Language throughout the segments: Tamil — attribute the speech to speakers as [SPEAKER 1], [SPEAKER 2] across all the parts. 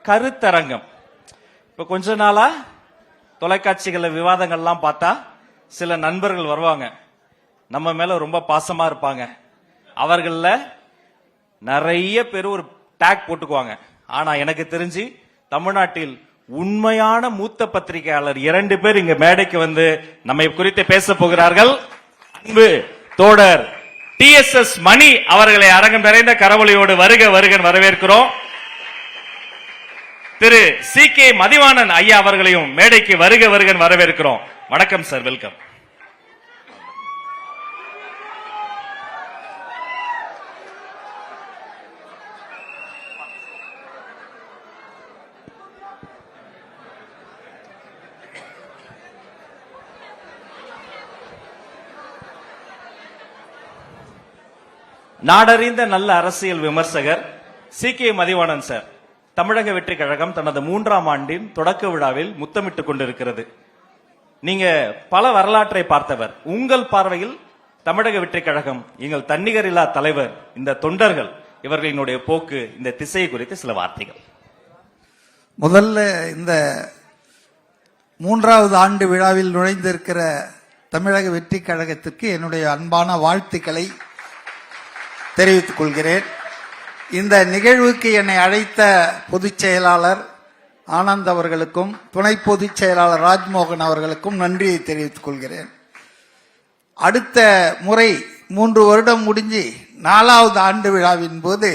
[SPEAKER 1] கருத்தரங்கம். இப்ப கொஞ்ச நாளா தொலைக்காட்சிகள விவாதங்கள்லாம் பார்த்தா சில நண்பர்கள் வருவாங்க, நம்ம மேல ரொம்ப பாசமா இருப்பாங்க. அவர்கள நிறைய பேர் ஒரு டாக் போட்டுக்குவாங்க. ஆனா எனக்கு தெரிஞ்சு தமிழ்நாட்டில் உண்மையான மூத்த பத்திரிகையாளர் 2 பேர் இங்க மேடைக்கு வந்து நம்மை குறித்து பேச போகிறார்கள். அன்பு தோழர் TSS மணி அவர்களை அரங்கம் நிறைந்த கரவொலியோடு வருக வருக வரவேற்கிறோம். திரு CK மதிவாணன் ஐயா அவர்களையும் மேடைக்கு வருக வருக வரவேற்கிறோம். வணக்கம் சார், வெல்கம். நாடறிந்த நல்ல அரசியல் விமர்சகர் CK மதிவாணன் சார். தமிழக வெற்றி கழகம் தனது 3ஆம் ஆண்டின் தொடக்க விழாவில் முத்தமிட்டுக் கொண்டிருக்கிறது. நீங்க பல வரலாற்றை பார்த்தவர். உங்கள் பார்வையில் தமிழக வெற்றி கழகம், எங்கள் தன்னிகரில்லா தலைவர், இந்த தொண்டர்கள் இவர்களினுடைய போக்கு, இந்த திசை குறித்து சில வார்த்தைகள்.
[SPEAKER 2] முதல்ல இந்த 3வது ஆண்டு விழாவில் நுழைந்திருக்கிற தமிழக வெற்றி கழகத்திற்கு என்னுடைய அன்பான வாழ்த்துக்களை தெரிவித்துக் கொள்கிறேன். இந்த நிகழ்வுக்கு என்னை அழைத்த பொதுச் செயலாளர் ஆனந்த் அவர்களுக்கும் துணை பொதுச் செயலாளர் ராஜ்மோகன் அவர்களுக்கும் நன்றியை தெரிவித்துக் கொள்கிறேன். அடுத்த முறை 3 வருடம் முடிஞ்சு 4வது ஆண்டு விழாவின் போது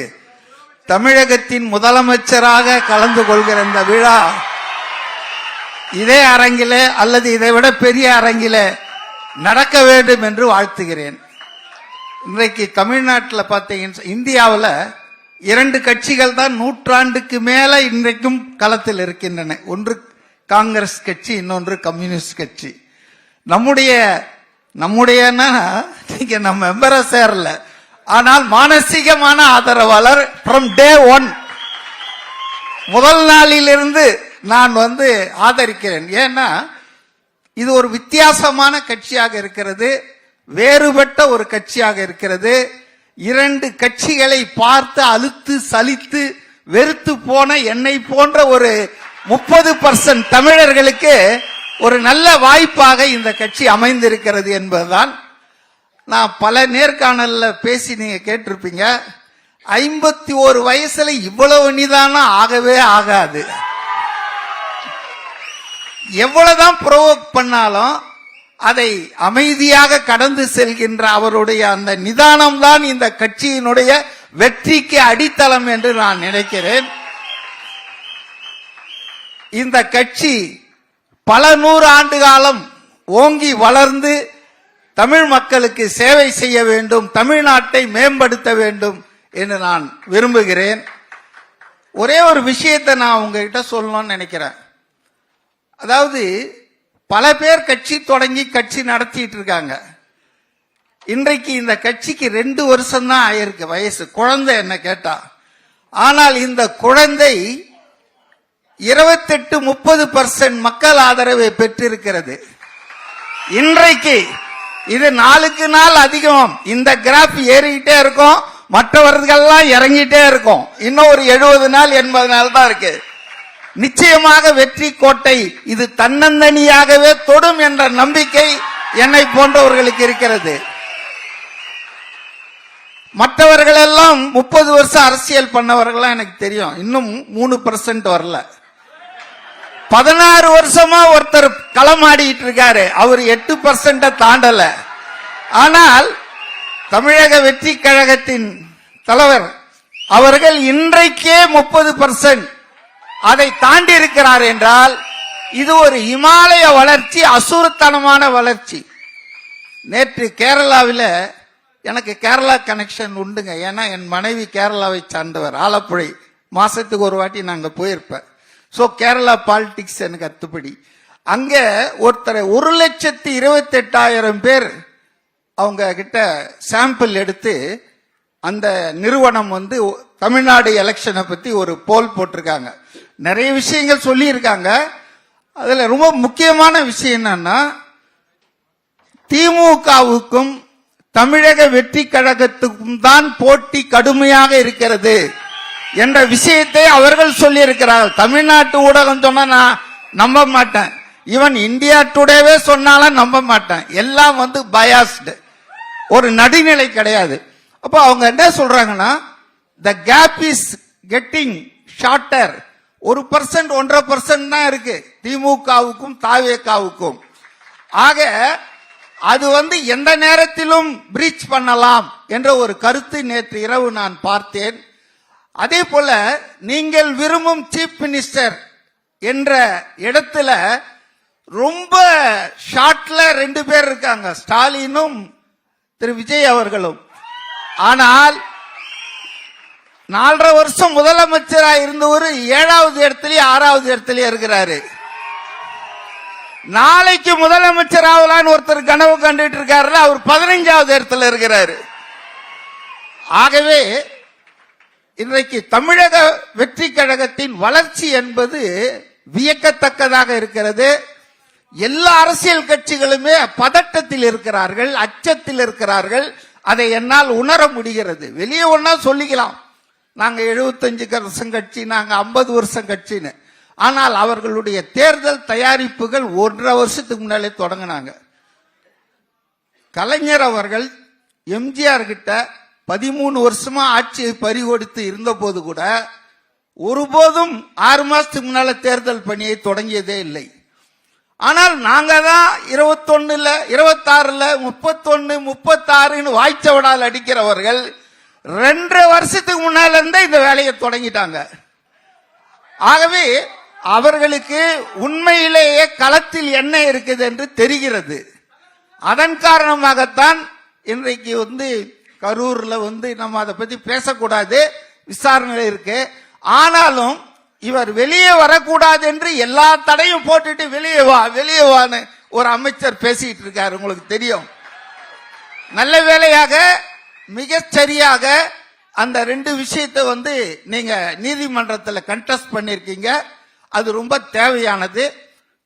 [SPEAKER 2] தமிழகத்தின் முதலமைச்சராக கலந்து கொள்கிற இந்த விழா இதே அரங்கிலே அல்லது இதைவிட பெரிய அரங்கிலே நடக்க வேண்டும் என்று வாழ்த்துகிறேன். இன்றைக்கு தமிழ்நாட்டில் பார்த்தீங்கன்னா இந்தியாவில் 2 கட்சிகள் தான் நூற்றாண்டுக்கு மேல இன்றைக்கும் களத்தில் இருக்கின்றன. ஒன்று காங்கிரஸ் கட்சி, இன்னொன்று கம்யூனிஸ்ட் கட்சி. நம்முடைய நீங்க நம்ம மெம்பரா சேரல, ஆனால் மானசீகமான ஆதரவாளர் ஃப்ரம் டே 1 முதல் நாளிலிருந்து நான் ஆதரிக்கிறேன். ஏன்னா இது ஒரு வித்தியாசமான கட்சியாக இருக்கிறது, வேறுபட்ட ஒரு கட்சியாக இருக்கிறது. 2 கட்சிகளை பார்த்து அலுத்து சலித்து வெறுத்து போன என்னை போன்ற ஒரு 30% தமிழர்களுக்கு ஒரு நல்ல வாய்ப்பாக இந்த கட்சி அமைந்திருக்கிறது என்பதுதான். நான் பல நேர்காணல்ல பேசி நீங்க கேட்டிருப்பீங்க, 51 வயசுல இவ்வளவு நிதானம் ஆகவே ஆகாது. எவ்வளவுதான் ப்ரோவோக் பண்ணாலும் அதை அமைதியாக கடந்து செல்கின்ற அவருடைய அந்த நிதானம் தான் இந்த கட்சியினுடைய வெற்றிக்கு அடித்தளம் என்று நான் நினைக்கிறேன். இந்த கட்சி பல 100 ஆண்டு காலம் ஓங்கி வளர்ந்து தமிழ் மக்களுக்கு சேவை செய்ய வேண்டும், தமிழ்நாட்டை மேம்படுத்த வேண்டும் என்று நான் விரும்புகிறேன். ஒரே ஒரு விஷயத்தை நான் உங்ககிட்ட சொல்லணும்னு நினைக்கிறேன். அதாவது பல பேர் கட்சி தொடங்கி கட்சி நடத்திட்டு இருக்காங்க. இன்றைக்கு இந்த கட்சிக்கு 2 வருஷம் தான் ஆயிருக்கு வயசு, குழந்தை என்ன கேட்டா. ஆனால் இந்த குழந்தை 28-30% மக்கள் ஆதரவை பெற்றிருக்கிறது. இன்றைக்கு இது நாளுக்கு நாள் அதிகம். இந்த கிராஃப் ஏறிக்கிட்டே இருக்கும், மற்றவர்கள்லாம் இறங்கிட்டே இருக்கும். இன்னும் ஒரு 70 நாள் 80 நாள் தான் இருக்கு. நிச்சயமாக வெற்றி கோட்டை இது தன்னந்தனியாகவே தொடும் என்ற நம்பிக்கை என்னை போன்றவர்களுக்கு இருக்கிறது. மற்றவர்கள் எல்லாம் 30 வருஷம் அரசியல் பண்ணவர்கள் எனக்கு தெரியும், இன்னும் 3% வரல. 16 வருஷமா ஒருத்தர் களமாடிட்டு இருக்காரு, அவர் 8% தாண்டல. ஆனால் தமிழக வெற்றி கழகத்தின் தலைவர் அவர்கள் இன்றைக்கே 30% அதை தாண்டி இருக்கிறார் என்றால் இது ஒரு இமாலய வளர்ச்சி, அசுரத்தனமான வளர்ச்சி. நேற்று கேரளாவில், எனக்கு கேரளா கனெக்ஷன் உண்டுங்க, ஏன்னா என் மனைவி கேரளாவை சார்ந்தவர், ஆலப்புழை. மாசத்துக்கு ஒரு வாட்டி நாங்க போயிருப்பேன். சோ கேரளா பாலிடிக்ஸ் எனக்கு அத்துப்படி. அங்க ஒருத்தரை 1,28,000 பேர் அவங்க கிட்ட சாம்பிள் எடுத்து அந்த நிறுவனம் தமிழ்நாடு எலெக்ஷனை பத்தி ஒரு போல் போட்டிருக்காங்க. நிறைய விஷயங்கள் சொல்லி இருக்காங்க. அதுல ரொம்ப முக்கியமான விஷயம் என்னன்னா, திமுகவுக்கும் தமிழக வெற்றி கழகத்துக்கும் தான் போட்டி கடுமையாக இருக்கிறது என்ற விஷயத்தை அவர்கள் சொல்லி இருக்கிறார்கள். தமிழ்நாட்டு ஊடகம் சொன்னா நான் நம்ப மாட்டேன், ஈவன் இந்தியா டுடேவே சொன்னாலும் நம்ப மாட்டேன். எல்லாம் வந்து பயாஸ்டு, ஒரு நடுநிலை கிடையாது. அப்ப அவங்க என்ன சொல்றாங்கன்னா, த கேப் இஸ் கெட்டிங் ஷார்ட்டர். 1% 1.5% தான் இருக்கு திமுகவுக்கும் தாவேகாவுக்கும். ஆக அது வந்து எந்த நேரத்திலும் பிரீச் பண்ணலாம் என்ற ஒரு கருத்து நேற்று இரவு நான் பார்த்தேன். அதே போல நீங்கள் விரும்பும் சீஃப் மினிஸ்டர் என்ற இடத்துல ரொம்ப ஷார்ட்ல 2 பேர் இருக்காங்க, ஸ்டாலினும் திரு விஜய் அவர்களும். ஆனால் 4.5 வருஷம் முதலமைச்சராக இருந்தவர் 7வது இடத்துலயே 6வது இடத்துலயே இருக்கிறாரு. நாளைக்கு முதலமைச்சர் ஆகலான்னு ஒருத்தர் கனவு கண்டுட்டு இருக்காரு, அவர் 15வது இடத்துல இருக்கிறாரு. ஆகவே இன்றைக்கு தமிழக வெற்றி கழகத்தின் வளர்ச்சி என்பது வியக்கத்தக்கதாக இருக்கிறது. எல்லா அரசியல் கட்சிகளுமே பதட்டத்தில் இருக்கிறார்கள், அச்சத்தில் இருக்கிறார்கள். அதை என்னால் உணர முடிகிறது. வெளியே ஒன்னா சொல்லிக்கலாம், நாங்க 75 கட்சி, நாங்க 50 வருஷம் கட்சின்னு. ஆனால் அவர்களுடைய தேர்தல் தயாரிப்புகள் 1.5 வருஷத்துக்கு முன்னாலே தொடங்கினாங்க. கலைஞர் அவர்கள் எம்ஜிஆர் கிட்ட 13 வருஷமா ஆட்சியை பறிகொடுத்து இருந்த போது கூட ஒருபோதும் 6 மாசத்துக்கு முன்னால தேர்தல் பணியை தொடங்கியதே இல்லை. ஆனால் நாங்க தான் 21ல 26ல 31 36ன்னு வாய்ச்சவடால் அடிக்கிறவர்கள் 2.5 வருஷத்துக்கு முன்னால இருந்தே இந்த வேலையை தொடங்கிட்டாங்க. ஆகவே அவர்களுக்கு உண்மையிலேயே களத்தில் என்ன இருக்குது என்று தெரிகிறது. அதன் காரணமாகத்தான் இன்றைக்கு வந்து கரூர்ல வந்து நம்ம அதை பத்தி பேசக்கூடாது, விசாரணை இருக்கு. ஆனாலும் இவர் வெளியே வரக்கூடாது என்று எல்லா தடையும் போட்டுட்டு வெளியே வா வெளியே வான்னு ஒரு அமைச்சர் பேசிட்டு இருக்காரு, உங்களுக்கு தெரியும். நல்ல வேளையாக மிகச் சரியாக அந்த 2 விஷயத்தை வந்து நீங்க நீதிமன்றத்தில் கண்டெஸ்ட் பண்ணிருக்கீங்க. அது ரொம்ப தேவையானது.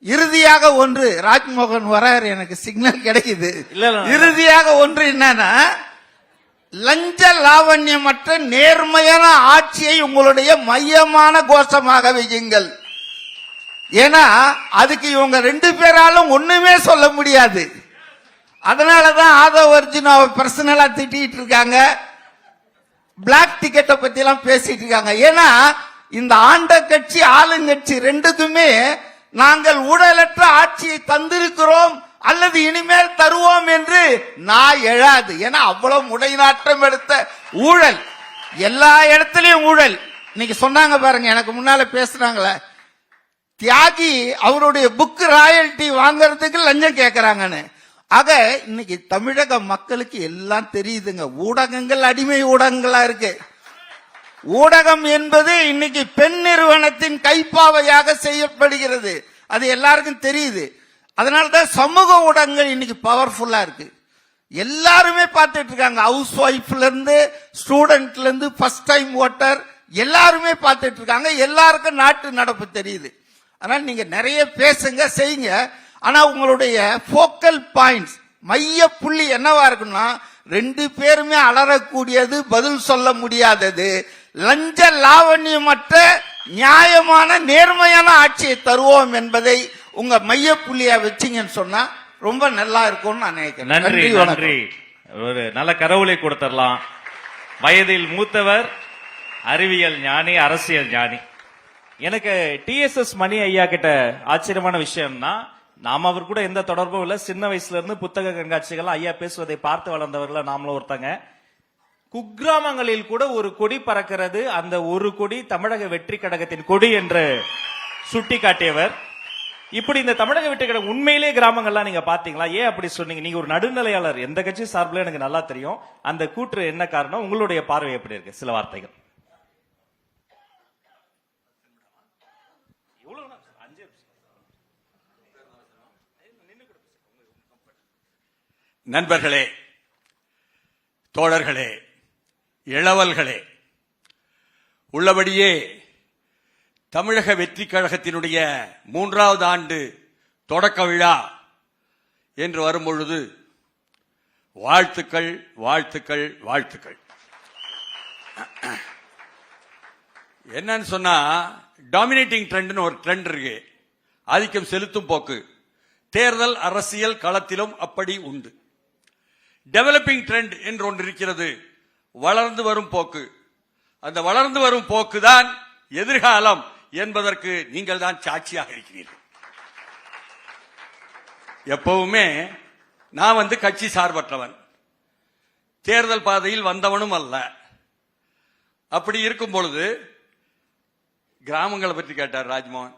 [SPEAKER 2] இறுதியாக ஒன்று, ராஜ்மோகன் வராரு, எனக்கு சிக்னல் கிடைக்குது. இறுதியாக ஒன்று என்னன்னா, லஞ்ச லாவண்யமற்ற நேர்மையான ஆட்சியை உங்களுடைய மையமான கோஷமாக வையுங்கள். ஏன்னா அதுக்கு இவங்க 2 பேராலும் ஒண்ணுமே சொல்ல முடியாது. அதனாலதான் ஆதவ் அர்ஜுனாவை பர்சனலா திட்டிட்டு இருக்காங்க, பிளாக் டிக்கெட்டை பத்தி எல்லாம் பேசிட்டு இருக்காங்க. ஏன்னா இந்த ஆண்ட கட்சி ஆளுங்கட்சி 2க்குமே நாங்கள் ஊழலற்ற ஆட்சியை தந்திருக்கிறோம் அல்லது இனிமேல் தருவோம் என்று நான் எழாது. ஏன்னா அவ்வளவு முடைநாட்டம் எடுத்த ஊழல், எல்லா இடத்துலயும் ஊழல். இன்னைக்கு சொன்னாங்க பாருங்க, எனக்கு முன்னால பேசுறாங்களே, தியாகி அவருடைய புக் ராயல்டி வாங்கறதுக்கு லஞ்சம் கேட்கறாங்கன்னு. ஆக இன்னைக்கு தமிழக மக்களுக்கு எல்லாம் தெரியுதுங்க. ஊடகங்கள் அடிமை ஊடகங்களா இருக்கு. ஊடகம் என்பது இன்னைக்கு பெண் நிறுவனத்தின் கைப்பாவையாக செய்யப்படுகிறது, அது எல்லாருக்கும் தெரியுது. அதனாலதான் சமூக ஊடகங்கள் இன்னைக்கு பவர்ஃபுல்லா இருக்கு. எல்லாருமே பார்த்துட்டு இருக்காங்க, ஹவுஸ் ஒய்ஃப்ல இருந்து ஸ்டூடெண்ட்ல இருந்து ஃபர்ஸ்ட் டைம் ஓட்டர் எல்லாருமே பார்த்துட்டு இருக்காங்க. எல்லாருக்கும் நாட்டு நடப்பு தெரியுது. அதனால நீங்க நிறைய பேசுங்க, செய்யுங்க. ஆனா உங்களுடைய போக்கல் பாயிண்ட்ஸ், மைய புள்ளி என்னவா இருக்குன்னா, 2 பேருமே அலறக்கூடியது, பதில் சொல்ல முடியாதது, லஞ்ச லாவண்யமற்ற நியாயமான நேர்மையான ஆட்சியை தருவோம் என்பதை உங்க மைய புள்ளியா வச்சீங்கன்னு சொன்னா ரொம்ப நல்லா இருக்கும்னு நான் நினைக்கிறேன்.
[SPEAKER 1] நன்றி நன்றி. ஒரு நல்ல கரவுளை கொடுத்துடலாம். வயதில் மூத்தவர், அறிவியல் ஞானி, அரசியல் ஞானி. எனக்கு TSS மணி ஐயா கிட்ட ஆச்சரியமான விஷயம்னா, நாம அவர் கூட எந்த தொடர்பும் இல்ல. சின்ன வயசுல இருந்து புத்தக கண்காட்சிகள் ஐயா பேசுவதை பார்த்து வளர்ந்தவர்கள நாமளும் ஒருத்தங்க. குக்கிராமங்களில் கூட ஒரு கொடி பறக்கிறது, அந்த ஒரு கொடி தமிழக வெற்றி கழகத்தின் கொடி என்று சுட்டி காட்டியவர். இப்படி இந்த தமிழக வெற்றி கழகம் உண்மையிலே கிராமங்கள்லாம் நீங்க பாத்தீங்களா? ஏன் அப்படி சொன்னீங்க? நீங்க ஒரு நடுநிலையாளர், எந்த கட்சி சார்பில் எனக்கு நல்லா தெரியும். அந்த கூற்று என்ன காரணம்? உங்களுடைய பார்வை எப்படி இருக்கு? சில வார்த்தைகள்.
[SPEAKER 3] நண்பர்களே, தோழர்களே, இளவல்களே, உள்ளபடியே தமிழக வெற்றி கழகத்தினுடைய 3வது ஆண்டு தொடக்க விழா என்று வரும்பொழுது வாழ்த்துக்கள் வாழ்த்துக்கள் வாழ்த்துக்கள். என்னன்னு சொன்னா டாமினேட்டிங் ட்ரெண்ட்னு ஒரு ட்ரெண்ட் இருக்கு, ஆதிக்கம் செலுத்தும் போக்கு. தேர்தல் அரசியல் களத்திலும் அப்படி உண்டு. டெவலப்பிங் ட்ரெண்ட் என்று ஒன்று இருக்கிறது, வளர்ந்து வரும் போக்கு. அந்த வளர்ந்து வரும் போக்கு தான் எதிர்காலம் என்பதற்கு நீங்கள் தான் சாட்சியாக இருக்கிறீர்கள். எப்பவுமே நான் கட்சி சார்பற்றவன், தேர்தல் பாதையில் வந்தவனும் அல்ல. அப்படி இருக்கும் பொழுது கிராமங்களை பற்றி கேட்டார் ராஜ்மோகன்.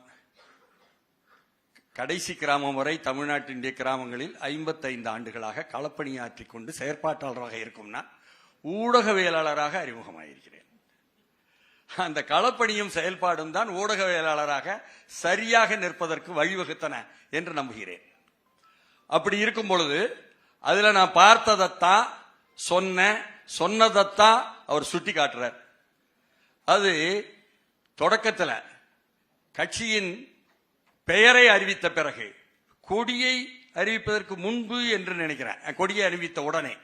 [SPEAKER 3] கடைசி கிராமம் வரை தமிழ்நாட்டினுடைய கிராமங்களில் 55 ஆண்டுகளாக களப்பணியாற்றிக் கொண்டு செயற்பாட்டாளராக இருக்கும்னா ஊடகவியலாளராக அறிமுகமாயிருக்கிறேன். அந்த களப்பணியும் செயல்பாடும் தான் ஊடகவியலாளராக சரியாக நிற்பதற்கு வழிவகுத்தன என்று நம்புகிறேன். அப்படி இருக்கும் பொழுது அதுல நான் பார்த்ததைத்தான் சொன்னதைத்தான் அவர் சுட்டி காட்டுறார். அது தொடக்கத்தில் கட்சியின் பெயரை அறிவித்த பிறகு, கொடியை அறிவிப்பதற்கு முன்பு என்று நினைக்கிறேன், கொடியை அறிவித்த உடனே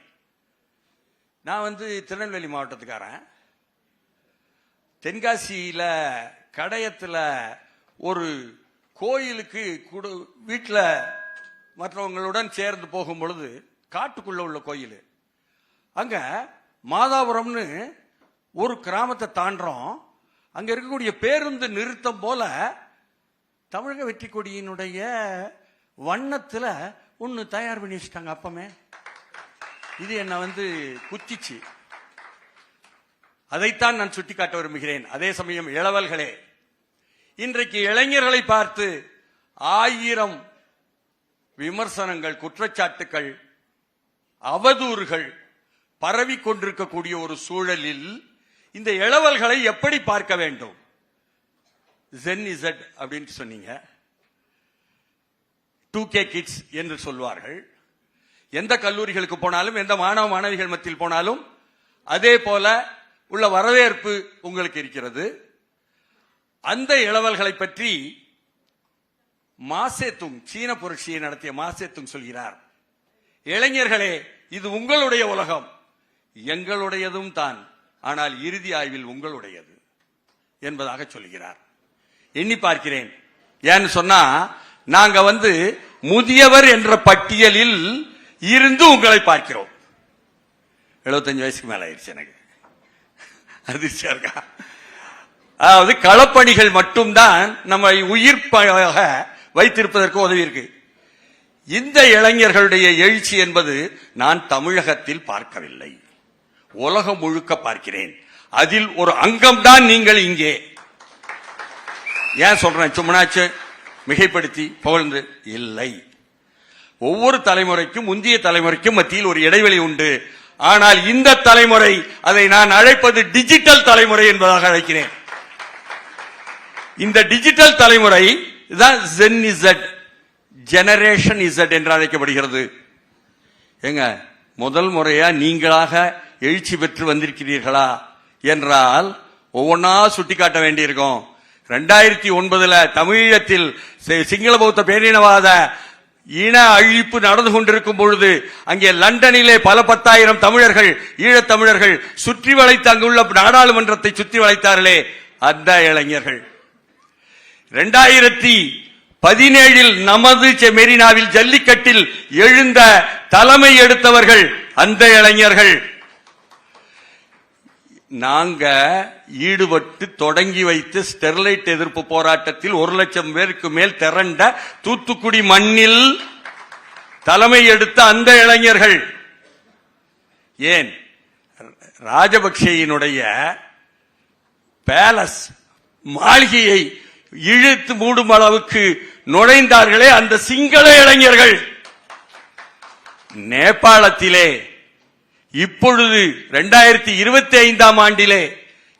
[SPEAKER 3] நான் திருநெல்வேலி மாவட்டத்துக்காரன். தென்காசியில கடையத்துல ஒரு கோயிலுக்கு வீட்டில் மற்றவங்களுடன் சேர்ந்து போகும் பொழுது, காட்டுக்குள்ள உள்ள கோயில், அங்க மாதாபுரம்னு ஒரு கிராமத்தை தாண்டோம். அங்க இருக்கக்கூடிய பேருந்து நிறுத்தம் போல தமிழக வெற்றி கொடியினுடைய வண்ணத்துல ஒன்னு தயார் பண்ணி வச்சுட்டாங்க. அப்பமே இது என்ன குத்திச்சு. அதைத்தான் நான் சுட்டிக்காட்ட விரும்புகிறேன். அதே சமயம் இளவல்களே, இன்றைக்கு இளைஞர்களை பார்த்து 1000 விமர்சனங்கள், குற்றச்சாட்டுகள், அவதூறுகள் பரவி கொண்டிருக்கக்கூடிய ஒரு சூழலில் இந்த இளவல்களை எப்படி பார்க்க வேண்டும்? ஜென் இசட் அப்படின்னு சொன்னீங்க, 2K கிட்ஸ் என்று சொல்வார்கள். எந்த கல்லூரிகளுக்கு போனாலும், எந்த மாணவ மாணவிகள் மத்தியில் போனாலும் அதே போல உள்ள வரவேற்பு உங்களுக்கு இருக்கிறது. அந்த இளவல்களை பற்றி மாசேத்துங், சீன புரட்சியை நடத்திய மாசேத்துங் சொல்கிறார், இளைஞர்களே, இது உங்களுடைய உலகம், எங்களுடையதும் தான், ஆனால் இறுதி ஆய்வில் உங்களுடையது என்பதாக சொல்கிறார். எண்ணி பார்க்கிறேன். ஏன்னு சொன்னா, நாங்க முதியவர் என்ற பட்டியலில் இருந்து உங்களை பார்க்கிறோம். 75 வயசுக்கு மேல ஆயிடுச்சு எனக்கு. அதிர்ச்சியா இருக்கா? அதாவது களப்பணிகள் மட்டும்தான் நம்மை உயிர்ப்பாக வைத்திருப்பதற்கு உதவி இருக்கு. இந்த இளைஞர்களுடைய எழுச்சி என்பது நான் தமிழகத்தில் பார்க்கவில்லை, உலகம் முழுக்க பார்க்கிறேன். அதில் ஒரு அங்கம்தான் நீங்கள் இங்கே. ஏன் சொல்றேன்? சும்மனாச்சு மிகைப்படுத்தி புகழ்ந்து இல்லை. ஒவ்வொரு தலைமுறைக்கும் முந்தைய தலைமுறைக்கும் மத்தியில் ஒரு இடைவெளி உண்டு. ஆனால் இந்த தலைமுறை, அதை நான் அழைப்பது டிஜிட்டல் தலைமுறை என்பதாக அழைக்கிறேன். இந்த டிஜிட்டல் தலைமுறை தான் ஜென் இசட், ஜெனரேஷன் இசட் என்று அழைக்கப்படுகிறது. எங்க முதல் முறையா நீங்களாக எழுச்சி பெற்று வந்திருக்கிறீர்களா என்றால் ஒவ்வொன்னா சுட்டிக்காட்ட வேண்டியிருக்கும். 2009 தமிழீழத்தில் சிங்கள பௌத்த பேரினவாத இன அழிப்பு நடந்து கொண்டிருக்கும் பொழுது அங்கே லண்டனிலே பல 10,000 தமிழர்கள், ஈழத்தமிழர்கள் சுற்றி வளைத்து அங்குள்ள நாடாளுமன்றத்தை சுற்றி வளைத்தார்களே, அந்த இளைஞர்கள். 2017 நமது மெரினாவில் ஜல்லிக்கட்டில் எழுந்த தலைமை எடுத்தவர்கள் அந்த இளைஞர்கள். நாங்க ஈடுபட்டு தொடங்கி வைத்து ஸ்டெர்லைட் எதிர்ப்பு போராட்டத்தில் 1,00,000 பேருக்கு மேல் திரண்ட தூத்துக்குடி மண்ணில் தலைமை எடுத்த அந்த இளைஞர்கள். ஏன் ராஜபக்சேயினுடைய பேலஸ் மாளிகையை இழுத்து மூடும் அளவுக்கு நுழைந்தார்களே அந்த சிங்கள இளைஞர்கள். நேபாளத்திலே இப்பொழுது 2025 ஆண்டிலே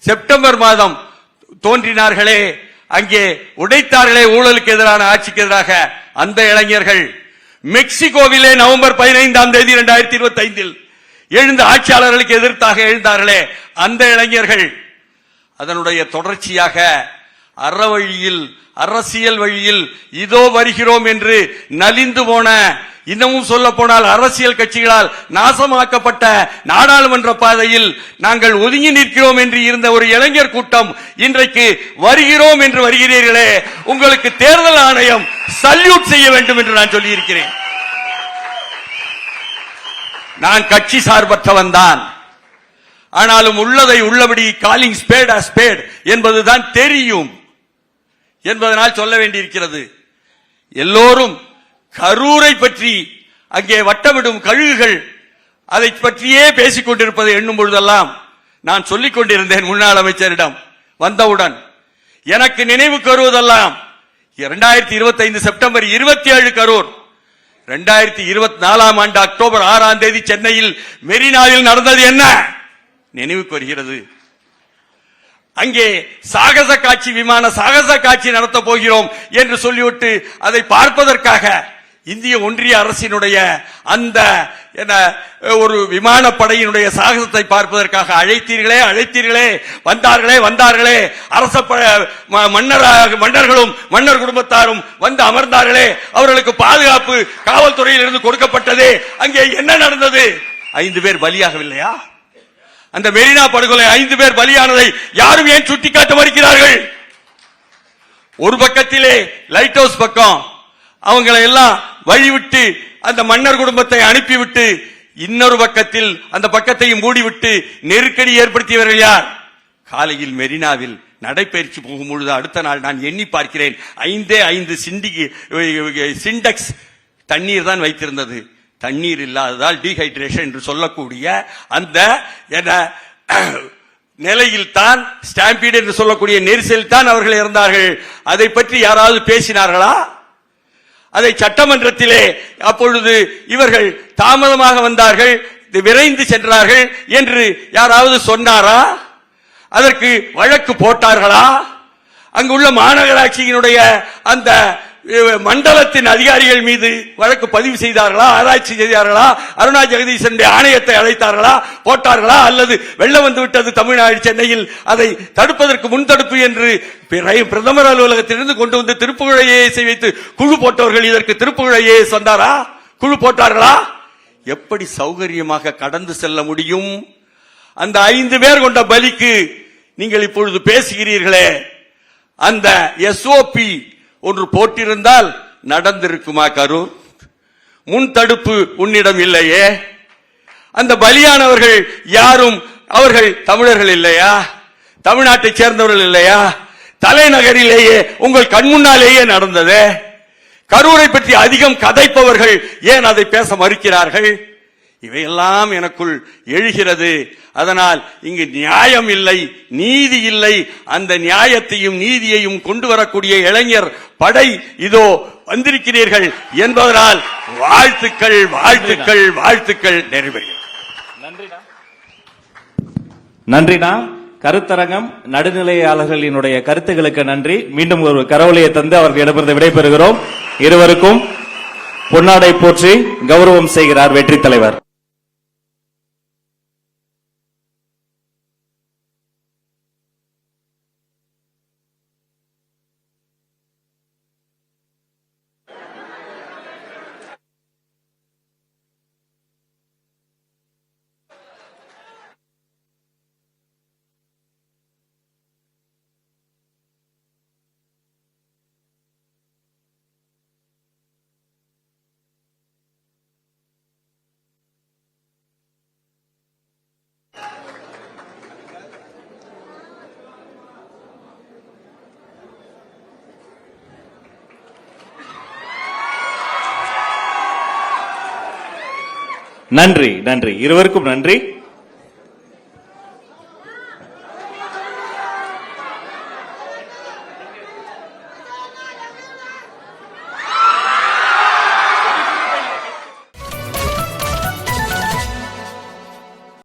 [SPEAKER 3] செப்டம்பர் மாதம் தோன்றினார்களே, அங்கே உடைத்தார்களே ஊழலுக்கு எதிரான ஆட்சிக்கு எதிராக அந்த இளைஞர்கள். மெக்சிகோவிலே நவம்பர் 15 2025 எழுந்த ஆட்சியாளர்களுக்கு எதிர்த்தாக எழுந்தார்களே அந்த இளைஞர்கள். அதனுடைய தொடர்ச்சியாக அறவழியில் அரசியல் வழியில் இதோ வருகிறோம் என்று நலிந்து போன, இன்னமும் சொல்ல போனால் அரசியல் கட்சிகளால் நாசமாக்கப்பட்ட நாடாளுமன்ற பாதையில் நாங்கள் ஒதுங்கி நிற்கிறோம் என்று இருந்த ஒரு இளைஞர் கூட்டம் இன்றைக்கு வருகிறோம் என்று வருகிறீர்களே, உங்களுக்கு தேர்தல் ஆணையம் சல்யூட் செய்ய வேண்டும் என்று நான் சொல்லியிருக்கிறேன். நான் கட்சி சார்பற்றவன் தான், ஆனாலும் உள்ளதை உள்ளபடி காலிங் ஸ்பேட் அ ஸ்பேட் என்பதுதான் தெரியும் என்பதனால் சொல்ல வேண்டியிருக்கிறது. எல்லோரும் கரூரை பற்றி, அங்கே வட்டமிடும் கழுகுகள் அதை பற்றியே பேசிக் கொண்டிருப்பதை எண்ணும் பொழுதெல்லாம் நான் சொல்லிக் கொண்டிருந்தேன் முன்னாள் அமைச்சரிடம். வந்தவுடன் எனக்கு நினைவுக்கு வருவதெல்லாம் 2025 செப்டம்பர் 27 கரூர், 2024 ஆண்டு அக்டோபர் 6ஆம் தேதி சென்னையில் மெரினாவில் நடந்தது என்ன நினைவுக்கு வருகிறது. அங்கே சாகச காட்சி, விமான சாகச காட்சி நடத்த போகிறோம் என்று சொல்லிவிட்டு அதை பார்ப்பதற்காக இந்திய ஒன்றிய அரசினுடைய அந்த ஒரு விமானப்படையினுடைய சாகசத்தை பார்ப்பதற்காக அழைத்தீர்களே, வந்தார்களே, அரச மன்னர்களும் மன்னர் குடும்பத்தாரும் வந்து அமர்ந்தார்களே, அவர்களுக்கு பாதுகாப்பு காவல்துறையில் இருந்து கொடுக்கப்பட்டதே. அங்கே என்ன நடந்தது? 5 பேர் பலியாகவில்லையா? அந்த மெரினா படுகொலை 5 பேர் பலியானதை யாரும் ஏன் சுட்டிக்காட்ட மறுக்கிறார்கள்? ஒரு பக்கத்திலே லைட் ஹவுஸ் பக்கம் அவங்களை எல்லாம் வழிவிட்டு அந்த மன்னர் குடும்பத்தை அனுப்பிவிட்டு, இன்னொரு பக்கத்தில் அந்த பக்கத்தையும் மூடிவிட்டு நெருக்கடி ஏற்படுத்தியவர்கள் யார்? காலையில் மெரினாவில் நடைபயிற்சி போகும்பொழுது அடுத்த நாள் நான் எண்ணி பார்க்கிறேன், 5 சிண்டெக்ஸ் தண்ணீர் தான் வைத்திருந்தது. தண்ணீர் இல்லாததால் டீஹைட்ரேஷன் என்று சொல்லக்கூடிய அந்த நிலையில் தான், ஸ்டாம்பீட் என்று சொல்லக்கூடிய நெரிசல் தான் அவர்கள் இறந்தார்கள். அதை பற்றி யாராவது பேசினார்களா? அதை சட்டமன்றத்திலே அப்பொழுது இவர்கள் தாமதமாக வந்தார்கள், விரைந்து சென்றார்கள் என்று யாராவது சொன்னாரா? அதற்கு வழக்கு போட்டார்களா? அங்குள்ள மாநகராட்சியினுடைய அந்த மண்டலத்தின் அதிகாரிகள் மீது வழக்கு பதிவு செய்தார்களா? ஆராய்ச்சி செய்தார்களா? அருணா ஜெகதீசனுடைய ஆணையத்தை அழைத்தார்களா? போட்டார்களா? அல்லது வெள்ளம் வந்து விட்டது தமிழ்நாடு சென்னையில், அதை தடுப்பதற்கு முன்தடுப்பு என்று பிரதமர் அலுவலகத்திலிருந்து கொண்டு வந்து திருப்புகழ் ஐஏஎஸ் வைத்து குழு போட்டவர்கள் இதற்கு திருப்புகழ் ஐஏஎஸ் வந்தாரா? குழு போட்டார்களா? எப்படி சௌகரியமாக கடந்து செல்ல முடியும்? அந்த 5 பேர் கொண்ட பலிக்கு நீங்கள் இப்பொழுது பேசுகிறீர்களே, அந்த SOP ஒன்று போட்டிருந்தால் நடந்திருக்குமா? கரூர் முன் தடுப்பு உன்னிடம் இல்லையே. அந்த பலியானவர்கள் யாரும் அவர்கள் தமிழர்கள் இல்லையா? தமிழ்நாட்டை சேர்ந்தவர்கள் இல்லையா? தலைநகரிலேயே உங்கள் கண்முன்னாலேயே நடந்தது. கரூரை பற்றி அதிகம் கதைப்பவர்கள் ஏன் அதை பேச மறுக்கிறார்கள்? இவையெல்லாம் எனக்குள் எழுகிறது. அதனால் இங்கு நியாயம் இல்லை, நீதி இல்லை. அந்த நியாயத்தையும் நீதியையும் கொண்டு வரக்கூடிய இளைஞர் படை இதோ வந்திருக்கிறீர்கள் என்பதனால் வாழ்த்துக்கள், வாழ்த்துக்கள், வாழ்த்துக்கள். நிறைவேறுகிறது.
[SPEAKER 1] நன்றினா. கருத்தரங்கம் நடுநிலையாளர்களினுடைய கருத்துக்களுக்கு நன்றி. மீண்டும் ஒரு கரவொலியை தந்து அவர்களிடமிருந்து விடைபெறுகிறோம். இருவருக்கும் பொன்னாடை போற்றி கௌரவம் செய்கிறார் வெற்றி தலைவர். நன்றி, நன்றி, இருவருக்கும் நன்றி.